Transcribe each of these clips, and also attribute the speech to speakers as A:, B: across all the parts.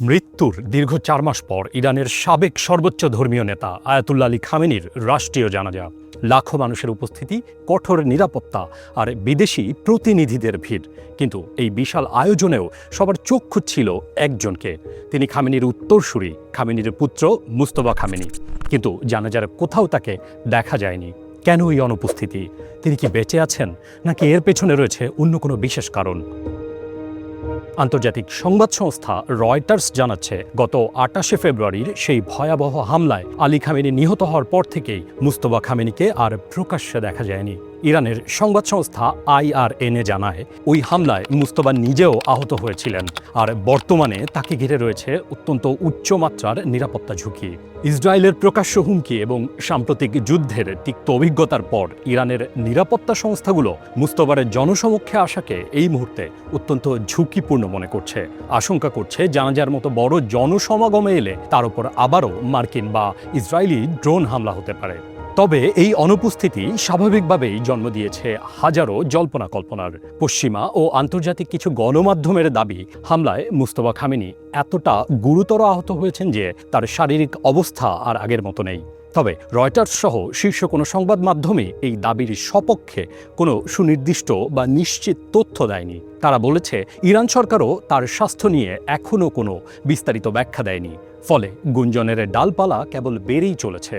A: মৃত্যুর দীর্ঘ 4 মাস পর ইরানের সাবেক সর্বোচ্চ ধর্মীয় নেতা আয়াতুল্লাহ আলী খামেনির রাষ্ট্রীয় জানাজা। লাখো মানুষের উপস্থিতি, কঠোর নিরাপত্তা আর বিদেশি প্রতিনিধিদের ভিড়। কিন্তু এই বিশাল আয়োজনেও সবার চক্ষু ছিল একজনকে। তিনি খামেনির উত্তরসূরি, খামেনির পুত্র মুস্তফা খামেনি। কিন্তু জানাজার কোথাও তাকে দেখা যায়নি। কেন এই অনুপস্থিতি? তিনি কি বেঁচে আছেন, নাকি এর পেছনে রয়েছে অন্য কোনো বিশেষ কারণ? আন্তর্জাতিক সংবাদ সংস্থা রয়টার্স জানাচ্ছে, গত 28শে ফেব্রুয়ারির সেই ভয়াবহ হামলায় আলী খামেনি নিহত হওয়ার পর থেকেই মুস্তফা খামেনিকে আর প্রকাশ্যে দেখা যায়নি। ইরানের সংবাদ সংস্থা IRNA জানায়, ওই হামলায় মুস্তফা নিজেও আহত হয়েছিলেন, আর বর্তমানে তাকে ঘিরে রয়েছে অত্যন্ত উচ্চমাত্রার নিরাপত্তা ঝুঁকি। ইসরায়েলের প্রকাশ্য হুমকি এবং সাম্প্রতিক যুদ্ধের তিক্ত অভিজ্ঞতার পর ইরানের নিরাপত্তা সংস্থাগুলো মুস্তফার জনসমক্ষে আসাকে এই মুহূর্তে অত্যন্ত ঝুঁকিপূর্ণ মনে করছে। আশঙ্কা করছে, জানাজার মতো বড় জনসমাগমে এলে তার উপর আবারও মার্কিন বা ইসরায়েলি ড্রোন হামলা হতে পারে। তবে এই অনুপস্থিতি স্বাভাবিকভাবেই জন্ম দিয়েছে হাজারো জল্পনা কল্পনার। পশ্চিমা ও আন্তর্জাতিক কিছু গণমাধ্যমের দাবি, হামলায় মুস্তফা খামেনি এতটা গুরুতর আহত হয়েছেন যে তার শারীরিক অবস্থা আর আগের মতো নেই। তবে রয়টার্স সহ শীর্ষ কোনো সংবাদ মাধ্যমে এই দাবির সপক্ষে কোনো সুনির্দিষ্ট বা নিশ্চিত তথ্য দেয়নি। তারা বলেছে, ইরান সরকারও তার স্বাস্থ্য নিয়ে এখনও কোনো বিস্তারিত ব্যাখ্যা দেয়নি। ফলে গুঞ্জনের ডালপালা কেবল বেড়েই চলেছে।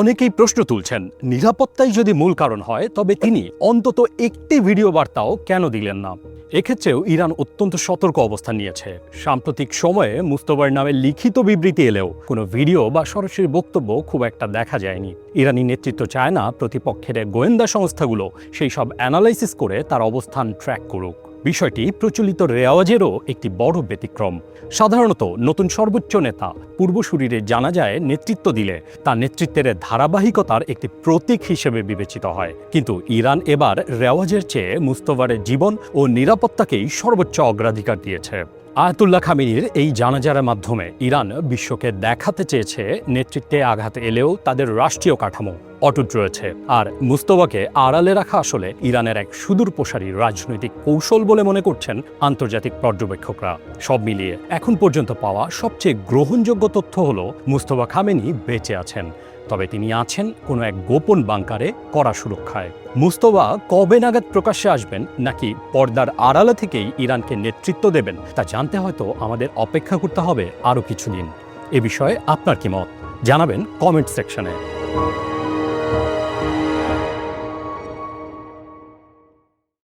A: অনেকেই প্রশ্ন তুলছেন, নিরাপত্তাই যদি মূল কারণ হয়, তবে তিনি অন্তত একটি ভিডিও বার্তাও কেন দিলেন না? এক্ষেত্রেও ইরান অত্যন্ত সতর্ক অবস্থান নিয়েছে। সাম্প্রতিক সময়ে মুস্তফার নামে লিখিত বিবৃতি এলেও কোনো ভিডিও বা সরাসরি বক্তব্য খুব একটা দেখা যায়নি। ইরানি নেতৃত্ব চায় না প্রতিপক্ষের গোয়েন্দা সংস্থাগুলো সেই সব অ্যানালাইসিস করে তার অবস্থান ট্র্যাক করুক। বিষয়টি প্রচলিত রেওয়াজেরও একটি বড় ব্যতিক্রম। সাধারণত নতুন সর্বোচ্চ নেতা পূর্বসূরির জানাজায় নেতৃত্ব দিলে তা নেতৃত্বের ধারাবাহিকতার একটি প্রতীক হিসেবে বিবেচিত হয়। কিন্তু ইরান এবার রেওয়াজের চেয়ে মুস্তফার জীবন ও নিরাপত্তাকেই সর্বোচ্চ অগ্রাধিকার দিয়েছে। আয়াতুল্লাহ খামেনির এই জানাজার মাধ্যমে ইরান বিশ্বকে দেখাতে চেয়েছে, নেতৃত্বে আঘাত এলেও তাদের রাষ্ট্রীয় কাঠামো অটুট রয়েছে। আর মুস্তফাকে আড়ালে রাখা আসলে ইরানের এক সুদূরপ্রসারী রাজনৈতিক কৌশল বলে মনে করছেন আন্তর্জাতিক পর্যবেক্ষকরা। সব মিলিয়ে এখন পর্যন্ত পাওয়া সবচেয়ে গ্রহণযোগ্য তথ্য হলো, মুস্তফা খামেনি বেঁচে আছেন, তবে তিনি আছেন কোনো এক গোপন বাংকারে কড়া সুরক্ষায়। মুস্তফা কবে নাগাদ প্রকাশ্যে আসবেন, নাকি পর্দার আড়ালে থেকেই ইরানকে নেতৃত্ব দেবেন, তা জানতে হয়তো আমাদের অপেক্ষা করতে হবে আরও কিছুদিন। এ বিষয়ে আপনার কি মত জানাবেন কমেন্ট সেকশনে।